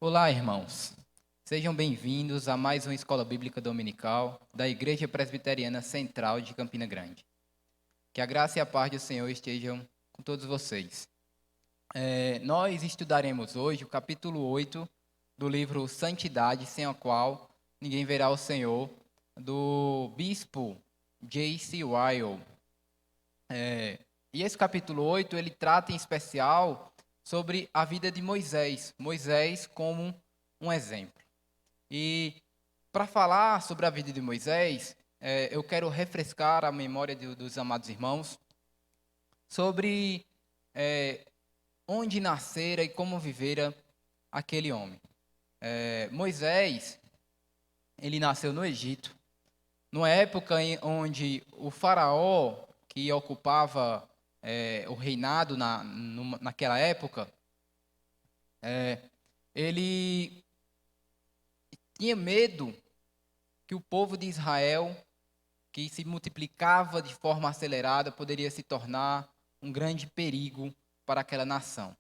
Olá, irmãos. Sejam bem-vindos a mais uma Escola Bíblica Dominical da Igreja Presbiteriana Central de Campina Grande. Que a graça e a paz do Senhor estejam com todos vocês. Nós estudaremos hoje o capítulo 8 do livro Santidade, sem a qual ninguém verá o Senhor, do bispo J.C. Ryle. E esse capítulo 8, ele trata em especial sobre a vida de Moisés. Moisés como um exemplo. E para falar sobre a vida de Moisés, eu quero refrescar a memória dos amados irmãos sobre onde nascera e como vivera aquele homem. Moisés, ele nasceu no Egito, numa época onde o faraó que ocupava o reinado naquela época, ele tinha medo que o povo de Israel, que se multiplicava de forma acelerada, poderia se tornar um grande perigo para aquela nação.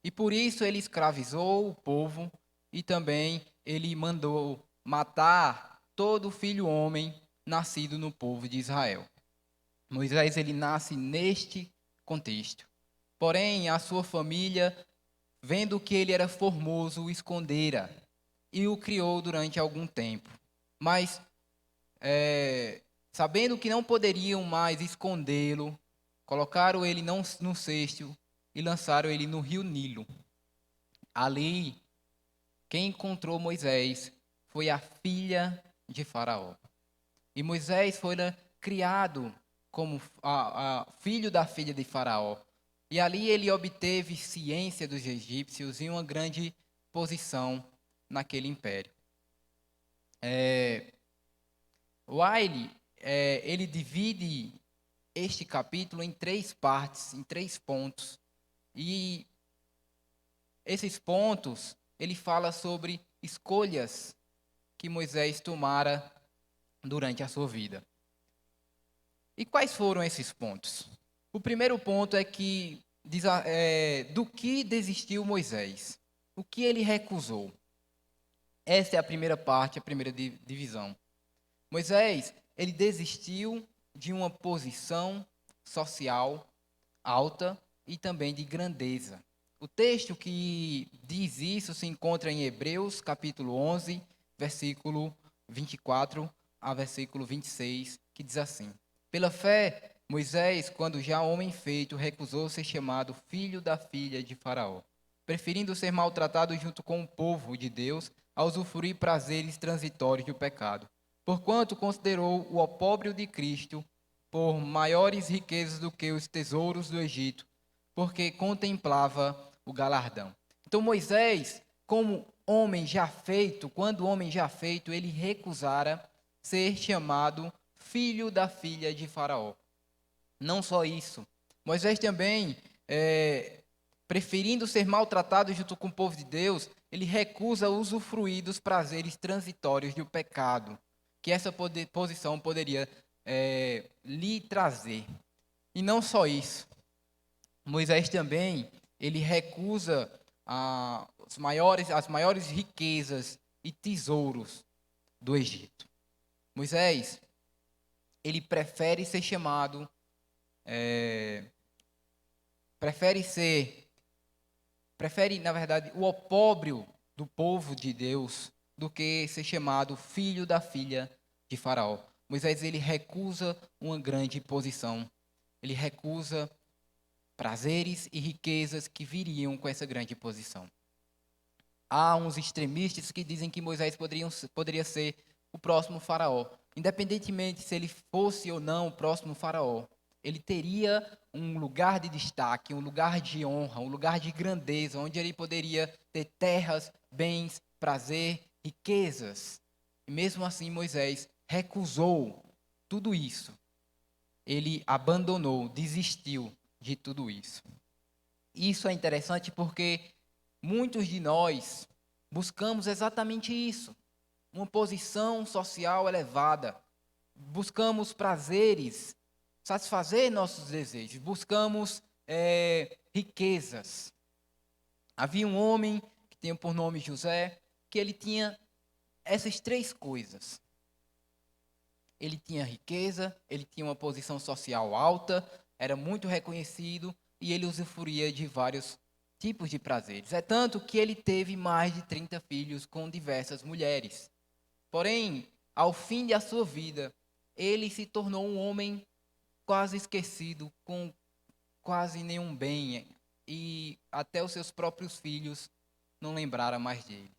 E por isso ele escravizou o povo e também ele mandou matar todo filho homem nascido no povo de Israel. Moisés, ele nasce neste contexto. Porém, a sua família, vendo que ele era formoso, o escondera e o criou durante algum tempo. Mas, sabendo que não poderiam mais escondê-lo, colocaram ele no cesto e lançaram ele no rio Nilo. Ali, quem encontrou Moisés foi a filha de Faraó. E Moisés foi criado como filho da filha de Faraó. E ali ele obteve ciência dos egípcios e uma grande posição naquele império. Wiley, ele divide este capítulo em 3 partes, em 3 pontos. E esses pontos, ele fala sobre escolhas que Moisés tomara durante a sua vida. E quais foram esses pontos? O primeiro ponto é que do que desistiu Moisés? O que ele recusou? Essa é a primeira parte, a primeira divisão. Moisés, ele desistiu de uma posição social alta e também de grandeza. O texto que diz isso se encontra em Hebreus, capítulo 11, versículo 24 a versículo 26, que diz assim: Pela fé, Moisés, quando já homem feito, recusou ser chamado filho da filha de Faraó, preferindo ser maltratado junto com o povo de Deus a usufruir prazeres transitórios do pecado, porquanto considerou o opróbrio de Cristo por maiores riquezas do que os tesouros do Egito, porque contemplava o galardão. Então Moisés, como homem já feito, quando homem já feito, ele recusara ser chamado filho da filha de Faraó. Não só isso, Moisés também, preferindo ser maltratado junto com o povo de Deus, ele recusa usufruir dos prazeres transitórios do pecado, que essa posição poderia lhe trazer. E não só isso, Moisés também, ele recusa as maiores riquezas e tesouros do Egito. Moisés, ele prefere ser chamado, na verdade, o opróbrio do povo de Deus do que ser chamado filho da filha de Faraó. Moisés, ele recusa uma grande posição. Ele recusa prazeres e riquezas que viriam com essa grande posição. Há uns extremistas que dizem que Moisés poderia ser o próximo faraó. Independentemente se ele fosse ou não o próximo faraó, ele teria um lugar de destaque, um lugar de honra, um lugar de grandeza, onde ele poderia ter terras, bens, prazer, riquezas. E mesmo assim Moisés recusou tudo isso. Ele abandonou, desistiu de tudo isso. Isso é interessante porque muitos de nós buscamos exatamente isso, uma posição social elevada, buscamos prazeres, satisfazer nossos desejos, buscamos riquezas. Havia um homem que tinha por nome José, que ele tinha essas três coisas. Ele tinha riqueza, ele tinha uma posição social alta, era muito reconhecido e ele usufruía de vários tipos de prazeres. É tanto que ele teve mais de 30 filhos com diversas mulheres. Porém, ao fim da sua vida, ele se tornou um homem quase esquecido, com quase nenhum bem, e até os seus próprios filhos não lembraram mais dele.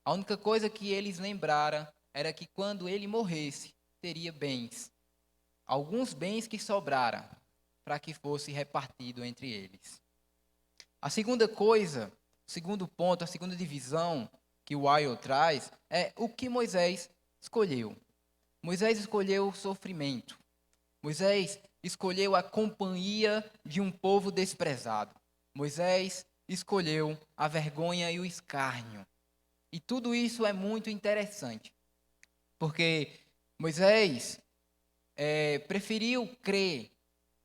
A única coisa que eles lembraram era que quando ele morresse, teria bens, alguns bens que sobraram, para que fosse repartido entre eles. A segunda coisa, o segundo ponto, a segunda divisão que o Weil traz é o que Moisés escolheu. Moisés escolheu o sofrimento. Moisés escolheu a companhia de um povo desprezado. Moisés escolheu a vergonha e o escárnio. E tudo isso é muito interessante, porque Moisés preferiu crer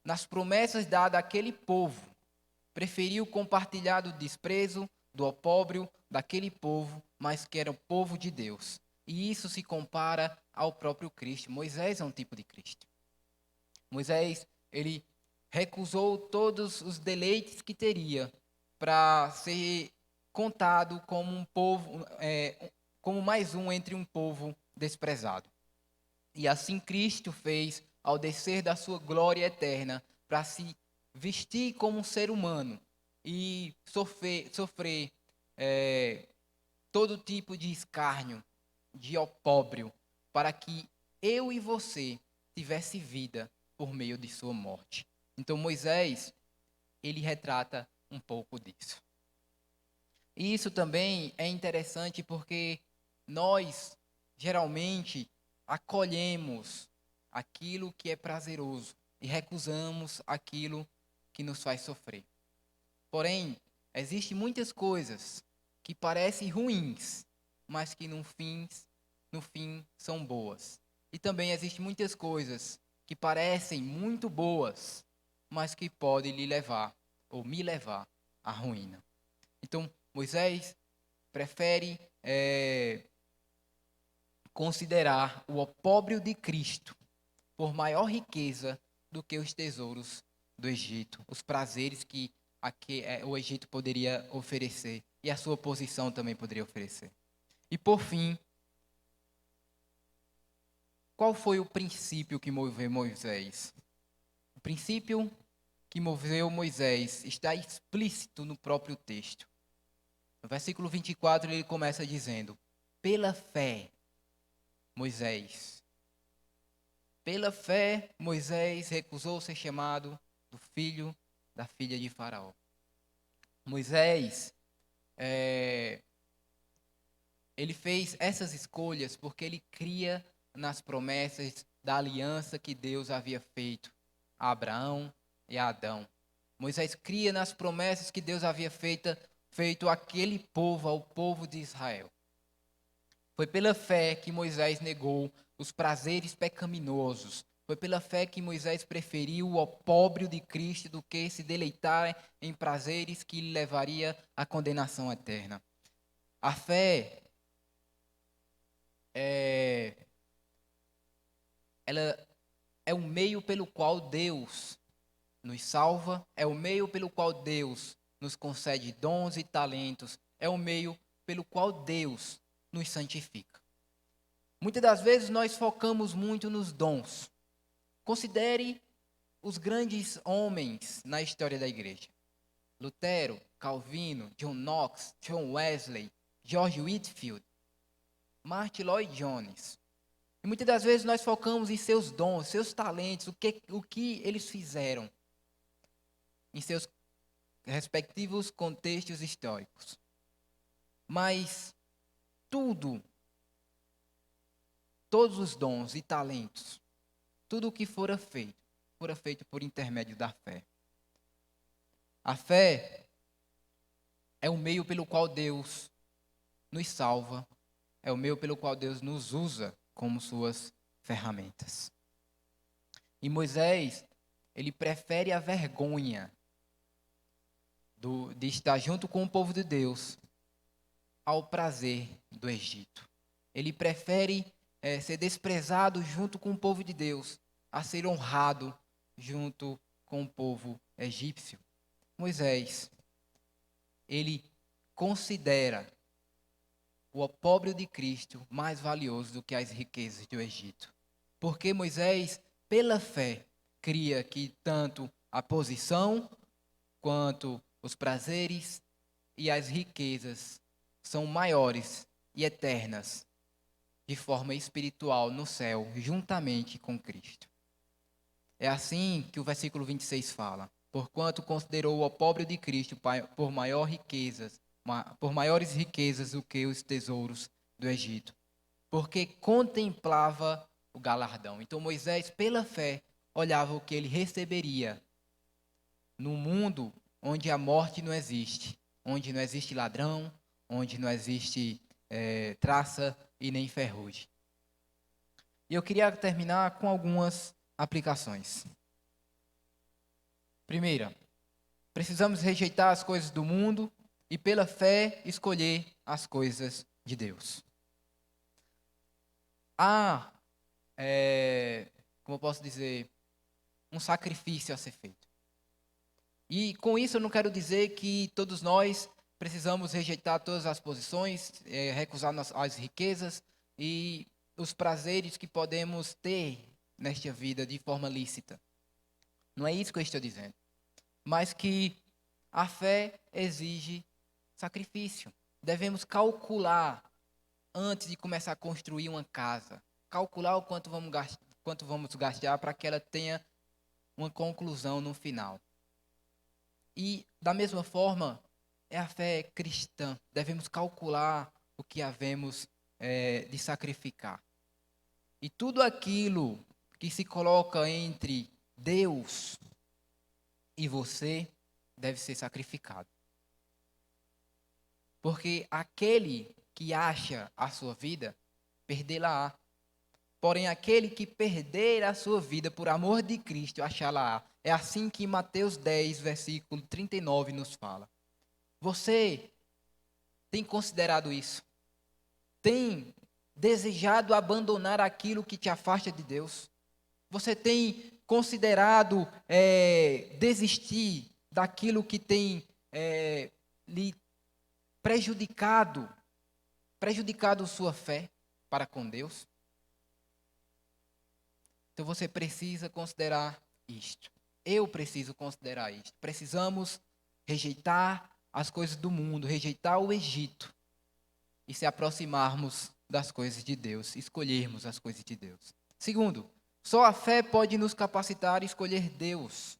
nas promessas dadas àquele povo, preferiu compartilhar do desprezo, do opróbrio daquele povo, mas que era o povo de Deus. E isso se compara ao próprio Cristo. Moisés é um tipo de Cristo. Moisés, ele recusou todos os deleites que teria para ser contado como um povo, como mais um entre um povo desprezado. E assim Cristo fez ao descer da sua glória eterna para se vestir como um ser humano e sofrer todo tipo de escárnio, de opróbrio, para que eu e você tivesse vida por meio de sua morte. Então Moisés, ele retrata um pouco disso. E isso também é interessante porque nós, geralmente, acolhemos aquilo que é prazeroso e recusamos aquilo que nos faz sofrer. Porém, existem muitas coisas que parecem ruins, mas que no fim são boas. E também existem muitas coisas que parecem muito boas, mas que podem lhe levar ou me levar à ruína. Então, Moisés prefere considerar o opróbrio de Cristo por maior riqueza do que os tesouros do Egito, os prazeres que o Egito poderia oferecer e a sua posição também poderia oferecer. E por fim, qual foi o princípio que moveu Moisés? O princípio que moveu Moisés está explícito no próprio texto. No versículo 24 ele começa dizendo: pela fé, Moisés recusou ser chamado do filho da filha de Faraó. Moisés, ele fez essas escolhas porque ele cria nas promessas da aliança que Deus havia feito a Abraão e a Adão. Moisés cria nas promessas que Deus havia feito àquele povo, ao povo de Israel. Foi pela fé que Moisés negou os prazeres pecaminosos. Foi pela fé que Moisés preferiu o opróbrio de Cristo do que se deleitar em prazeres que lhe levaria à condenação eterna. A fé ela é o meio pelo qual Deus nos salva, é o meio pelo qual Deus nos concede dons e talentos, é o meio pelo qual Deus nos santifica. Muitas das vezes nós focamos muito nos dons. Considere os grandes homens na história da igreja: Lutero, Calvino, John Knox, John Wesley, George Whitefield, Martin Lloyd Jones. E muitas das vezes nós focamos em seus dons, seus talentos, o que eles fizeram em seus respectivos contextos históricos. Mas todos os dons e talentos, tudo o que fora feito por intermédio da fé. A fé é o meio pelo qual Deus nos salva, é o meio pelo qual Deus nos usa como suas ferramentas. E Moisés, ele prefere a vergonha de estar junto com o povo de Deus ao prazer do Egito. Ele prefere ser desprezado junto com o povo de Deus, a ser honrado junto com o povo egípcio. Moisés, ele considera o opróbrio de Cristo mais valioso do que as riquezas do Egito. Porque Moisés, pela fé, cria que tanto a posição quanto os prazeres e as riquezas são maiores e eternas de forma espiritual no céu, juntamente com Cristo. É assim que o versículo 26 fala: porquanto considerou o opróbrio de Cristo por maiores riquezas do que os tesouros do Egito, porque contemplava o galardão. Então Moisés, pela fé, olhava o que ele receberia no mundo onde a morte não existe, onde não existe ladrão, onde não existe traça e nem ferrugem. E eu queria terminar com algumas aplicações. Primeira, precisamos rejeitar as coisas do mundo e, pela fé, escolher as coisas de Deus. Há, como eu posso dizer, um sacrifício a ser feito. E com isso eu não quero dizer que todos nós precisamos rejeitar todas as posições, recusar as riquezas e os prazeres que podemos ter nesta vida de forma lícita. Não é isso que eu estou dizendo. Mas que a fé exige sacrifício. Devemos calcular antes de começar a construir uma casa. Calcular o quanto vamos gastar para que ela tenha uma conclusão no final. E, da mesma forma, é a fé cristã. Devemos calcular o que havemos de sacrificar. E tudo aquilo que se coloca entre Deus e você deve ser sacrificado. Porque aquele que acha a sua vida, perdê-la-á. Porém, aquele que perder a sua vida por amor de Cristo, achá-la-á. É assim que Mateus 10, versículo 39 nos fala. Você tem considerado isso? Tem desejado abandonar aquilo que te afasta de Deus? Você tem considerado desistir daquilo que tem lhe prejudicado sua fé para com Deus? Então você precisa considerar isto. Eu preciso considerar isto. Precisamos rejeitar as coisas do mundo, rejeitar o Egito e se aproximarmos das coisas de Deus, escolhermos as coisas de Deus. Segundo, só a fé pode nos capacitar a escolher Deus.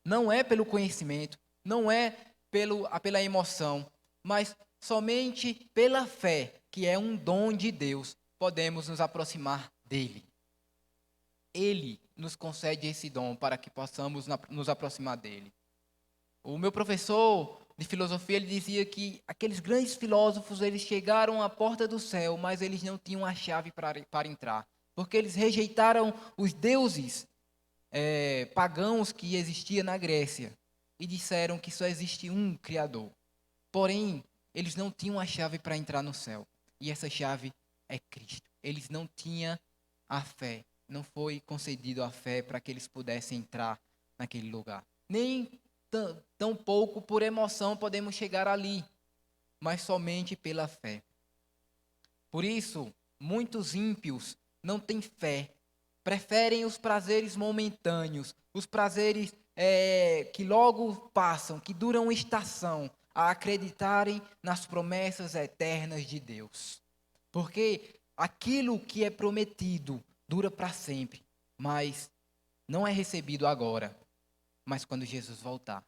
Não é pelo conhecimento, não é pela emoção, mas somente pela fé, que é um dom de Deus, podemos nos aproximar dele. Ele nos concede esse dom para que possamos nos aproximar dele. O meu professor de filosofia, ele dizia que aqueles grandes filósofos, eles chegaram à porta do céu, mas eles não tinham a chave para entrar, porque eles rejeitaram os deuses pagãos que existiam na Grécia e disseram que só existe um Criador. Porém, eles não tinham a chave para entrar no céu, e essa chave é Cristo. Eles não tinham a fé, não foi concedido a fé para que eles pudessem entrar naquele lugar. Nem tão pouco por emoção podemos chegar ali, mas somente pela fé. Por isso, muitos ímpios não têm fé, preferem os prazeres momentâneos, os prazeres que logo passam, que duram uma estação, a acreditarem nas promessas eternas de Deus. Porque aquilo que é prometido dura para sempre, mas não é recebido agora, mas quando Jesus voltar.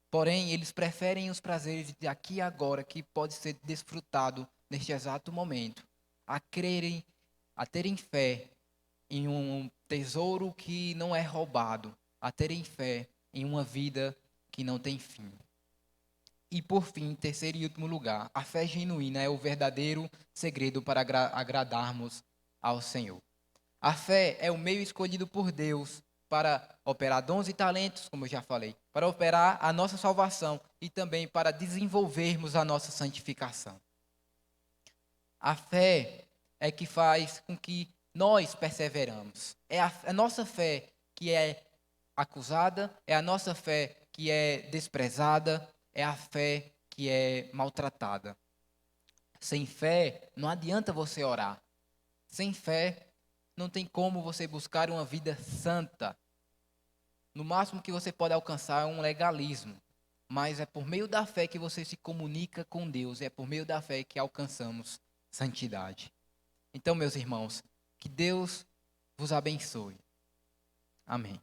Porém, eles preferem os prazeres de aqui e agora, que pode ser desfrutado neste exato momento, a crerem, a terem fé em um tesouro que não é roubado, a terem fé em uma vida que não tem fim. E por fim, terceiro e último lugar, a fé genuína é o verdadeiro segredo para agradarmos ao Senhor. A fé é o meio escolhido por Deus para operar dons e talentos, como eu já falei, para operar a nossa salvação e também para desenvolvermos a nossa santificação. A fé é que faz com que nós perseveramos. É a nossa fé que é acusada, é a nossa fé que é desprezada, é a fé que é maltratada. Sem fé, não adianta você orar. Sem fé, não tem como você buscar uma vida santa. No máximo que você pode alcançar é um legalismo. Mas é por meio da fé que você se comunica com Deus. É por meio da fé que alcançamos santidade. Então, meus irmãos, que Deus vos abençoe. Amém.